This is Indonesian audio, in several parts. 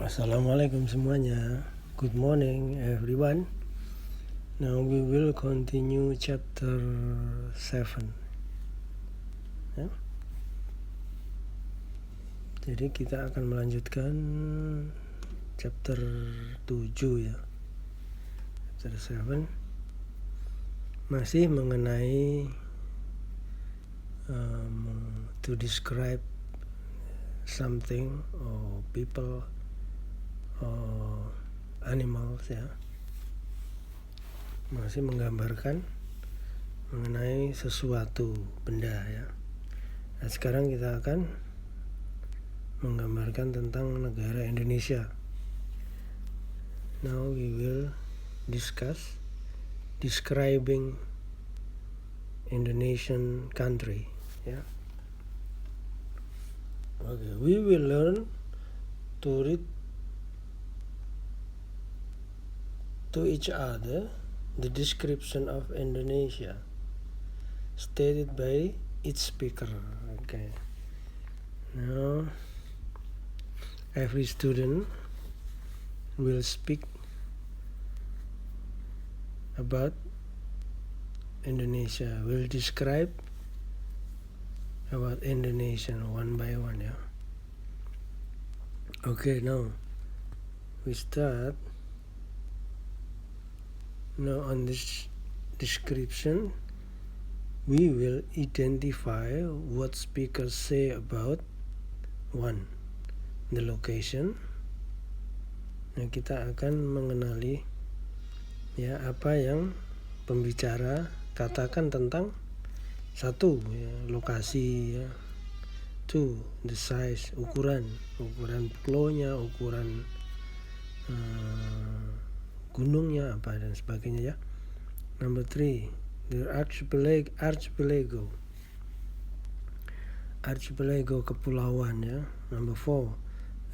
Assalamualaikum semuanya. Good morning everyone. Now we will continue chapter 7. Ya. Jadi kita akan melanjutkan chapter 7 ya. Chapter 7 masih mengenai to describe something or people or animals ya. Masih menggambarkan mengenai sesuatu benda ya. Nah, sekarang kita akan menggambarkan tentang negara Indonesia. Now we will discuss describing Indonesian country ya. Okay, we will learn to read to each other the description of Indonesia stated by each speaker. Okay. Now every student will speak about Indonesia, will describe about Indonesia one by one ya. Okay, now we start. Now on this description we will identify what speakers say about one, the location. Nah, kita akan mengenali ya apa yang pembicara katakan tentang satu ya, lokasi ya. Two, the size, ukuran pulaunya, ukuran gunungnya apa dan sebagainya ya. Number 3, the archipelago kepulauan ya. Number 4,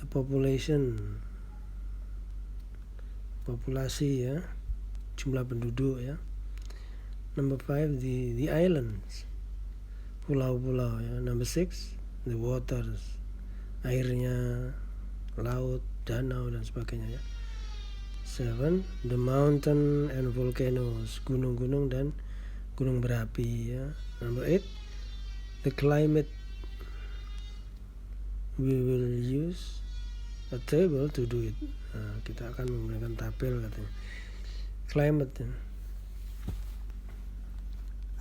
the populasi ya, jumlah penduduk ya. Number 5, the islands, pulau-pulau ya. Number 6, the waters, airnya, laut, danau dan sebagainya ya. 7, the mountain and volcanoes, gunung-gunung dan gunung berapi ya. Number 8, the climate. We will use a table to do it. Nah, kita akan menggunakan tabel katanya. Climate ya.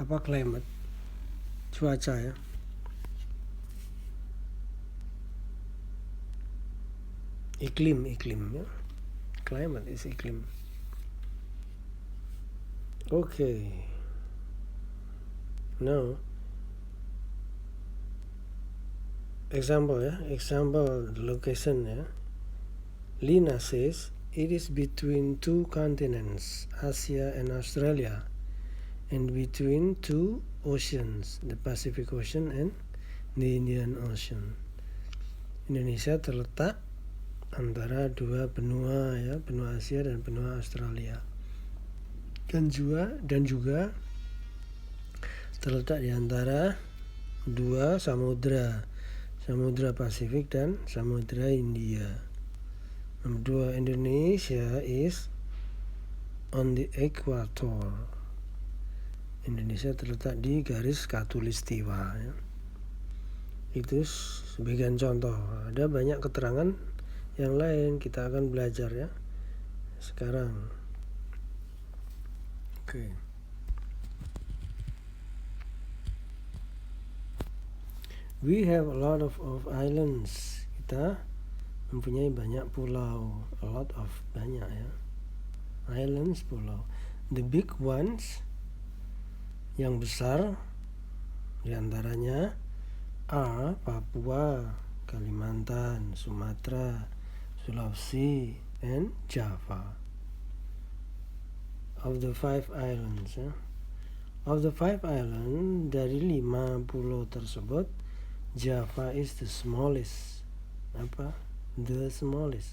Apa climate? Cuaca ya. Iklim ya. Climate is iklim. Okay. Now example location ya. Lina says it is between two continents, Asia and Australia, and between two oceans, the Pacific Ocean and the Indian Ocean. Indonesia terletak antara dua benua ya, benua Asia dan benua Australia. Dan juga terletak di antara dua samudra Pasifik dan Samudra India. Nomor 2, Indonesia is on the equator. Indonesia terletak di garis khatulistiwa ya. Itu sebagian contoh. Ada banyak keterangan yang lain kita akan belajar ya sekarang. Okay. We have a lot of islands. Kita mempunyai banyak pulau. A lot of, banyak ya. Islands, pulau. The big ones, yang besar diantaranya are Papua, Kalimantan, Sumatera, Sulawesi, and Java. Of the 5 islands ya. Of the 5 islands, dari 5 pulau tersebut, Java is the smallest. Apa? The smallest.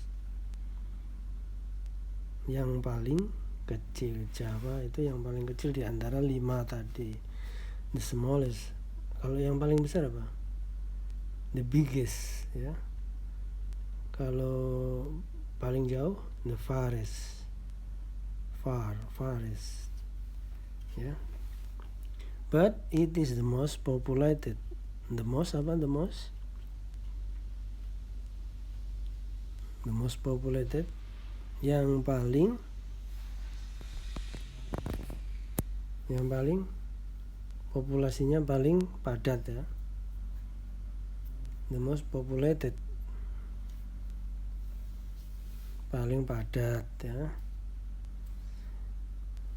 Yang paling kecil. Java itu yang paling kecil di antara 5 tadi. The smallest. Kalau yang paling besar apa? The biggest ya. Kalau paling jauh, the farthest, farthest, ya. But it is the most populated. The most apa? The most populated, yang paling populasinya paling padat, ya. The most populated, paling padat, ya.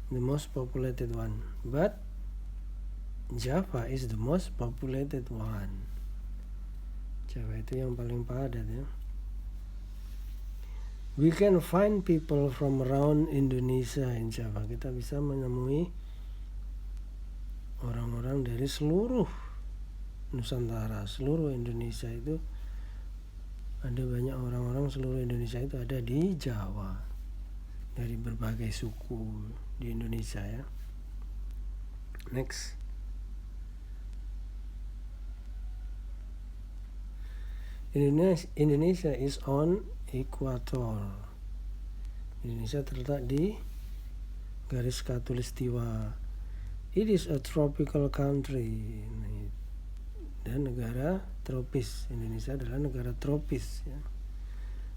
The most populated one. But Java is the most populated one. Java itu yang paling padat, ya. We can find people from around Indonesia in Java. Kita bisa menemui orang-orang dari seluruh Nusantara, seluruh Indonesia itu ada banyak orang-orang seluruh Indonesia itu ada di Jawa, dari berbagai suku di Indonesia, ya. Next. Indonesia is on equator. Indonesia terletak di garis khatulistiwa. It is a tropical country. Dan negara tropis. Indonesia adalah negara tropis, ya.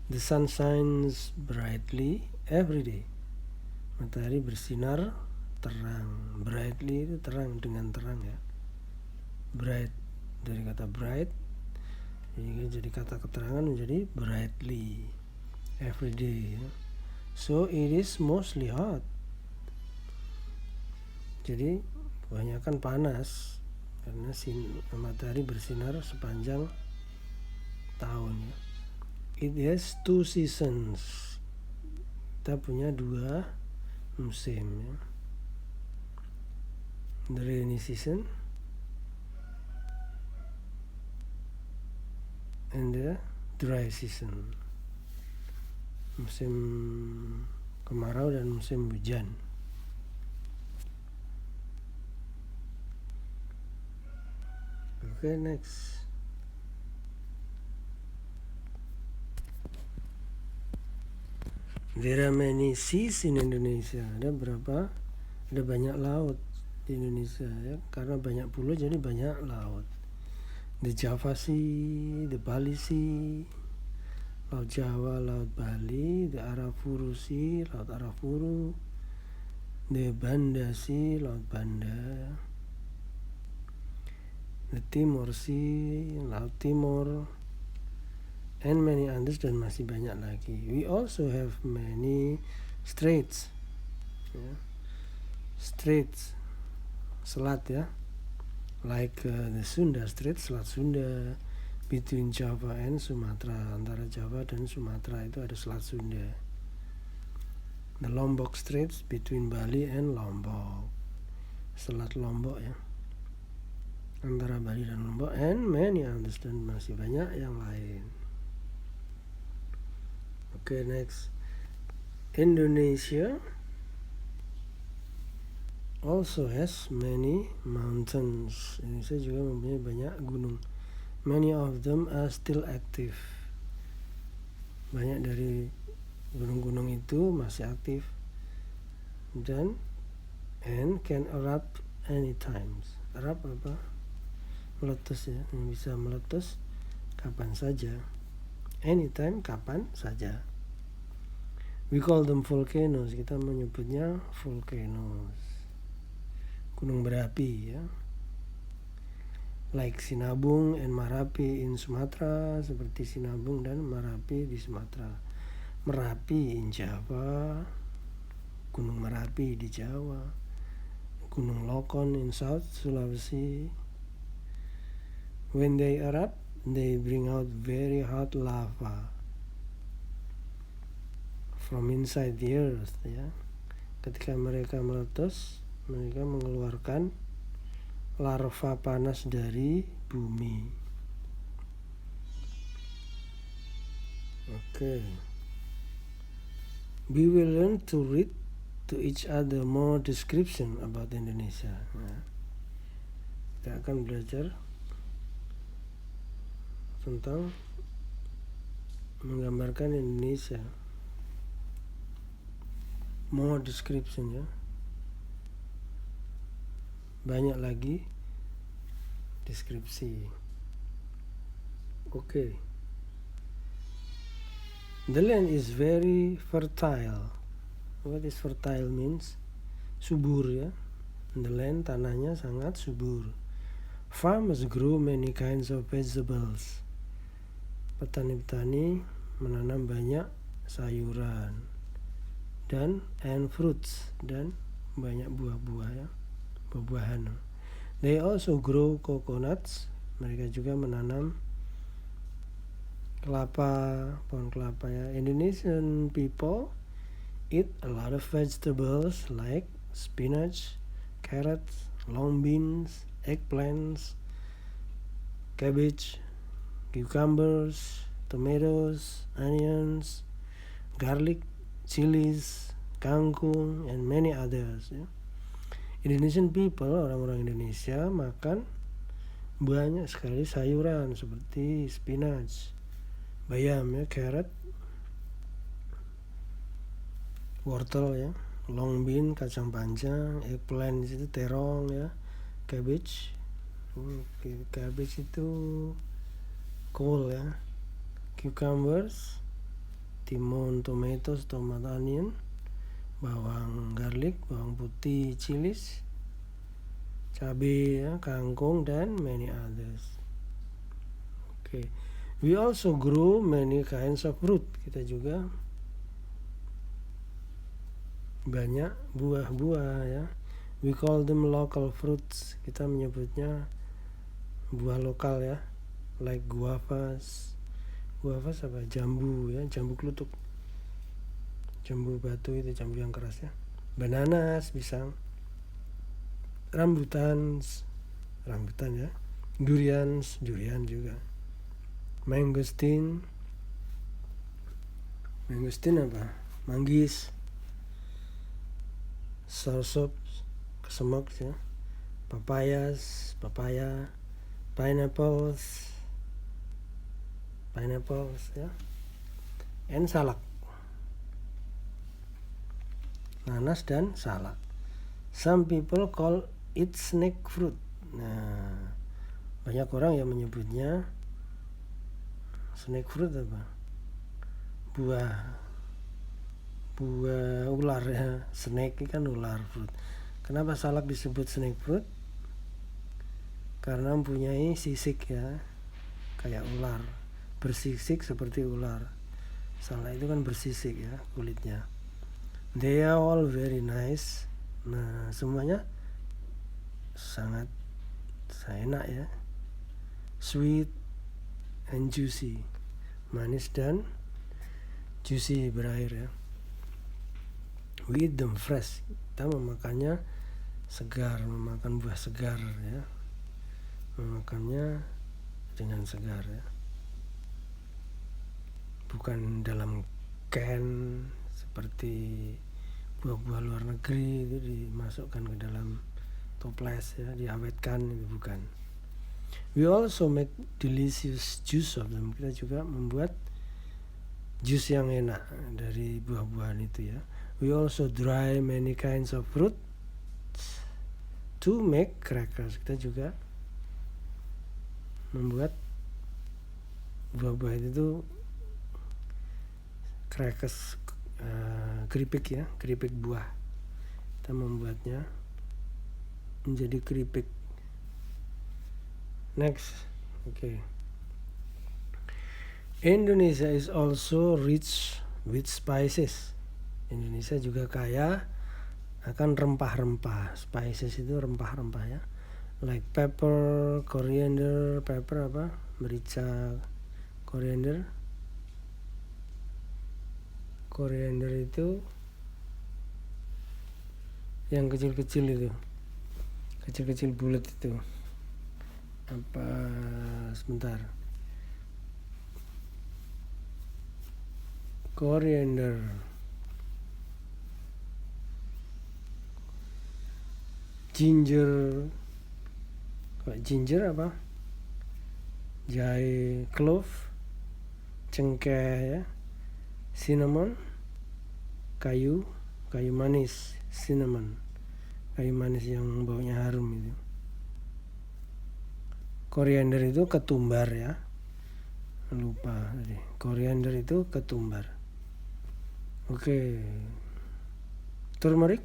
The sun shines brightly every day. Matahari bersinar terang. Brightly itu terang, dengan terang, ya. Bright dari kata bright, jadi kata keterangan menjadi brightly every day, ya. So it is mostly hot. Jadi kebanyakan panas karena matahari bersinar sepanjang tahun, ya. It has 2 seasons. Kita punya 2 musim, ya. The rainy season and the dry season. Musim kemarau dan musim hujan. Okay, next. There are many seas in Indonesia. Ada banyak laut di Indonesia, ya. Karena banyak pulau jadi banyak laut. The Java Sea, the Bali Sea, Laut Jawa, Laut Bali, the Arafuru Sea, Laut Arafuru, the Banda Sea, Laut Banda, the Timor Sea, Laut Timor, and many others, dan masih banyak lagi. We also have many straits, ya. Straits, selat, ya. Like the Sunda Strait, Selat Sunda, between Java and Sumatra. Antara Java dan Sumatra itu ada Selat Sunda. The Lombok Straits, between Bali and Lombok. Selat Lombok, ya. Antara Bali dan Lombok, and many others, dan masih banyak yang lain. Okay, next. Indonesia also has many mountains. Indonesia juga mempunyai banyak gunung. Many of them are still active. Banyak dari gunung-gunung itu masih aktif and can erupt anytime. Erupt apa? Meletus, ya. Bisa meletus kapan saja. Anytime, kapan saja. We call them volcanoes. Kita menyebutnya volcanoes. Gunung berapi, ya. Like Sinabung and Marapi in Sumatera, seperti Sinabung dan Marapi di Sumatera. Merapi in Java, Gunung Merapi di Jawa, Gunung Lokon in South Sulawesi. When they erupt, they bring out very hot lava from inside the earth, ya. Ketika mereka meletus, mereka mengeluarkan larva panas dari bumi. Okay. We will learn to read to each other more description about Indonesia. Nah, kita akan belajar tentang menggambarkan Indonesia more description ya, banyak lagi deskripsi. Okay. The land is very fertile. What is fertile means? Subur ya. The land, tanahnya sangat subur. Farmers grow many kinds of vegetables. Petani-petani menanam banyak sayuran and fruits, dan banyak buah-buah ya, buah-buahan. They also grow coconuts. Mereka juga menanam kelapa, pohon kelapa ya. Indonesian people eat a lot of vegetables like spinach, carrots, long beans, eggplants, cabbage, cucumbers, tomatoes, onions, garlic, chilies, kangkung, and many others ya. Indonesian people, orang-orang Indonesia, makan banyak sekali sayuran seperti spinach, bayam ya, carrot, wortel ya, long bean, kacang panjang, eggplant itu terong ya, cabbage, cabbage itu kol ya, cucumbers, timun, tomatoes, tomat, onion, bawang garlic, bawang putih, chilies, cabai ya, kangkung, dan many others. Okay. We also grow many kinds of fruit. Kita juga banyak buah-buah ya. We call them local fruits. Kita menyebutnya buah lokal ya. Like guavas. Guavas apa? Jambu ya, jambu klutuk. Jambu batu itu, jambu yang keras ya. Bananas, pisang. Rambutan ya. Durian juga. Mangosteen apa? Manggis. Soursop, kesemak ya. Papaya, pineapples ya. And salak. Nanas dan salak. Some people call it snake fruit. Nah, banyak orang yang menyebutnya snake fruit apa? Buah ular ya. Snake kan ular, fruit. Kenapa salak disebut snake fruit? Karena mempunyai sisik ya, kayak ular, bersisik seperti ular. Salak itu kan bersisik ya kulitnya. They are all very nice. Nah, semuanya sangat enak ya. Sweet and juicy. Manis dan juicy, berair ya. We eat them fresh. Kita memakannya segar, memakan buah segar ya. Memakannya dengan segar ya. Bukan dalam can seperti buah-buah luar negeri itu dimasukkan ke dalam toples ya, diawetkan, itu bukan. We also make delicious juice of them. Kita juga membuat jus yang enak dari buah-buahan itu ya. We also dry many kinds of fruit to make crackers. Kita juga membuat buah-buah itu crackers, keripik ya, keripik buah. Kita membuatnya menjadi keripik. Next, okay. Indonesia is also rich with spices. Indonesia juga kaya akan rempah-rempah. Spices itu rempah-rempah ya. Like pepper, coriander, pepper apa? Merica, coriander. Coriander itu yang kecil-kecil itu. Kecil-kecil bulat itu. Apa, sebentar. Coriander. Ginger apa? Jahe, clove, cengkeh ya. Cinnamon, kayu kayu manis, cinnamon, kayu manis yang baunya harum itu. Koriander itu ketumbar ya, lupa tadi. Koriander itu ketumbar. Oke. Turmeric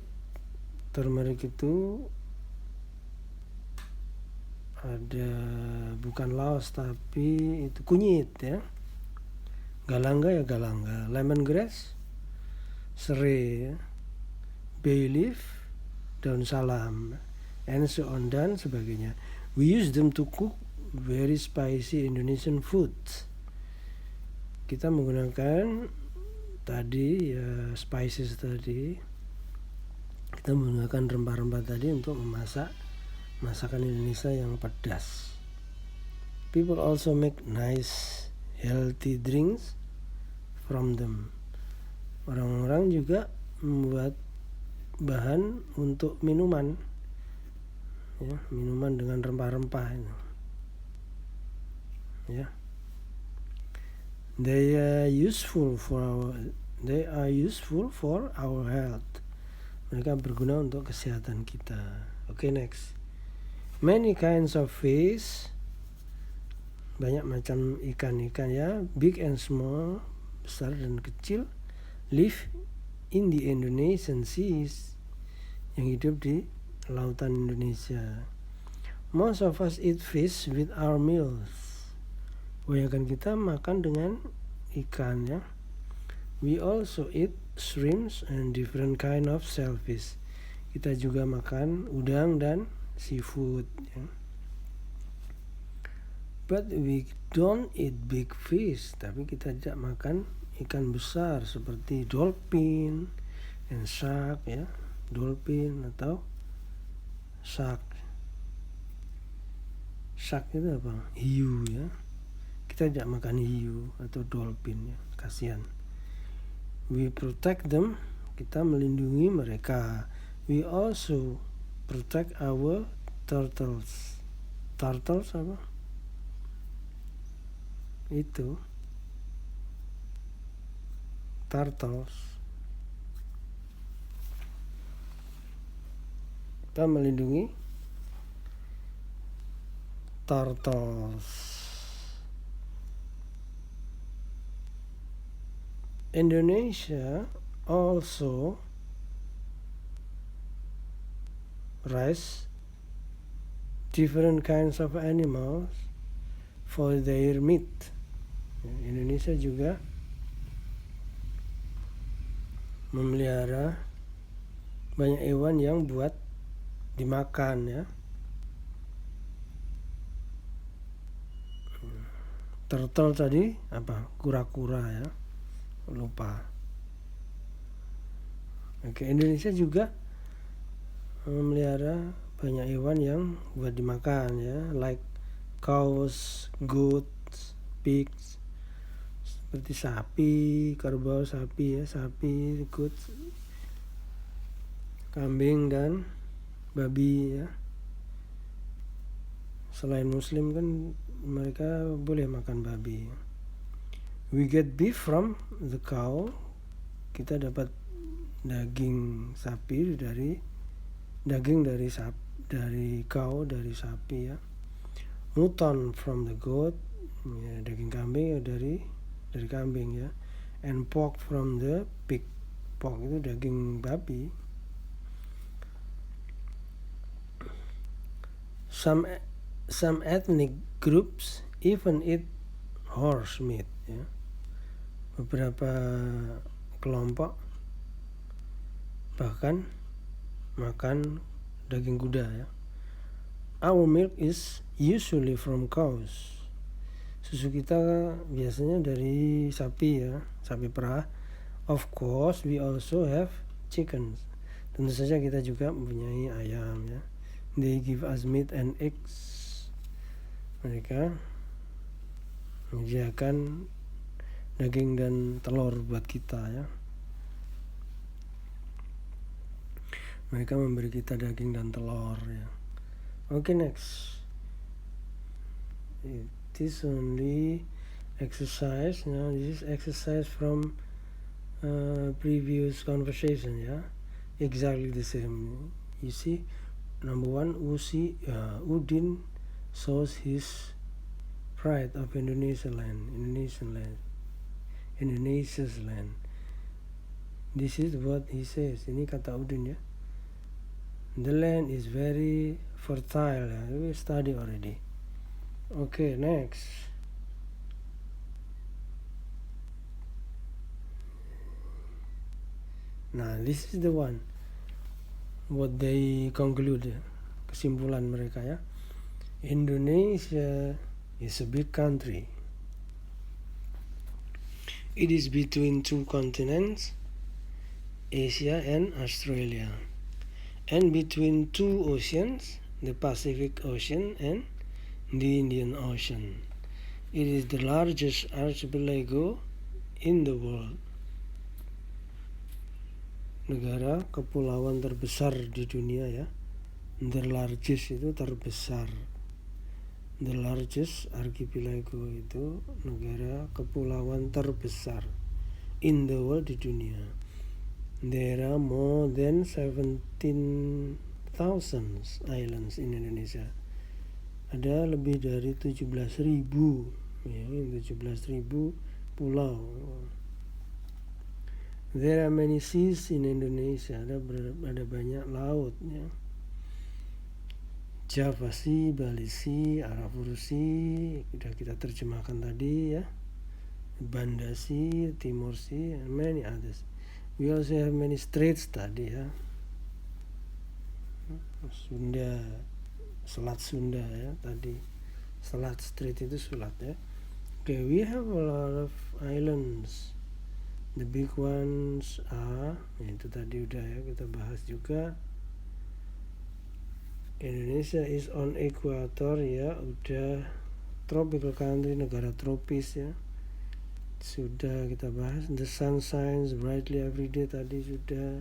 itu ada bukan laos tapi itu kunyit ya. Galangga ya galangga, lemongrass, serai, ya. Bay leaf, daun salam, and so on dan sebagainya. We use them to cook very spicy Indonesian food. Kita menggunakan tadi ya spices tadi. Kita menggunakan rempah-rempah tadi untuk memasak masakan Indonesia yang pedas. People also make nice healthy drinks from them. Orang-orang juga membuat bahan untuk minuman, ya, minuman dengan rempah-rempah itu. Ya. They are useful for our health. Mereka berguna untuk kesehatan kita. Okay, next. Many kinds of fish. Banyak macam ikan-ikan ya, big and small, besar dan kecil, live in the Indonesian seas, yang hidup di lautan Indonesia. Most of us eat fish with our meals. Kebanyakan kita makan dengan ikan ya. We also eat shrimps and different kind of shellfish. Kita juga makan udang dan seafood ya. But we don't eat big fish. Tapi kita tidak makan ikan besar seperti dolphin and shark ya. Dolphin atau shark. Shark itu apa? Hiu ya. Kita tidak makan hiu atau dolphin ya. Kasihan. We protect them. Kita melindungi mereka. We also protect our turtles. Turtles apa? Itu turtles. Kita melindungi turtles. Indonesia also raise different kinds of animals for their meat. Indonesia juga memelihara banyak hewan yang buat dimakan ya. Turtle tadi apa? Kura-kura ya. Lupa. Oke, Indonesia juga memelihara banyak hewan yang buat dimakan ya, like cows, goats, pigs, seperti sapi, kerbau, sapi ya, sapi, goats, kambing dan babi ya. Selain muslim kan mereka boleh makan babi. We get beef from the cow. Kita dapat daging sapi dari cow, dari sapi ya. Mutton from the goat, ya, daging kambing ya, dari kambing ya. And pork from the pig. Pork itu daging babi. Some ethnic groups even eat horse meat ya. Beberapa kelompok bahkan makan daging kuda ya. Our milk is usually from cows. Susu kita biasanya dari sapi ya, sapi perah. Of course we also have chickens. Tentu saja kita juga mempunyai ayam ya. They give us meat and eggs. Mereka menyediakan daging dan telur buat kita ya. Mereka memberi kita daging dan telur ya. Okay, next. It is only exercise. Now this is exercise from previous conversation ya. exactly the same. You see, number one, Udin shows his pride of Indonesia's land. This is what he says. Ini kata Udin ya. The land is very fertile. We study already. Okay, next. Nah, this is the one. What they conclude, kesimpulan mereka ya. Indonesia is a big country. It is between two continents, Asia and Australia, and between two oceans, the Pacific Ocean and the Indian Ocean. It is the largest archipelago in the world. Negara kepulauan terbesar di dunia ya. The largest itu terbesar. The largest archipelago itu negara kepulauan terbesar in the world di dunia. There are more than 17,000 islands in Indonesia. Ada lebih dari 17.000 ya, 17.000 pulau. There are many seas in Indonesia. Ada banyak laut ya. Java Sea, Bali Sea, Arafura Sea, sudah kita terjemahkan tadi ya. Banda Sea, Timor Sea, and many others. We also have many straits tadi ya. Sunda, Selat Sunda ya tadi. Selat Strait itu selat ya. Okay, we have a lot of islands. The big ones are, itu tadi udah ya kita bahas juga. Indonesia is on equator ya, udah. Tropical country, negara tropis ya, sudah kita bahas. The sun shines brightly every day tadi sudah.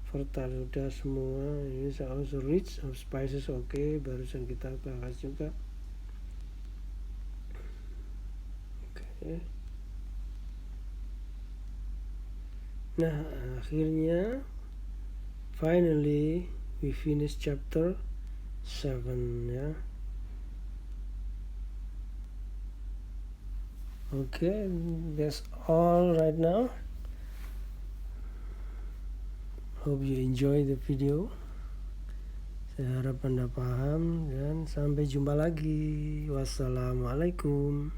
Fertile sudah semua. Indonesia also rich of spices, oke, barusan kita bahas juga. Oke. Nah, akhirnya finally we finish chapter 7 ya. Okay, that's all right now. Hope you enjoy the video. Saya harap Anda paham dan sampai jumpa lagi. Wassalamualaikum.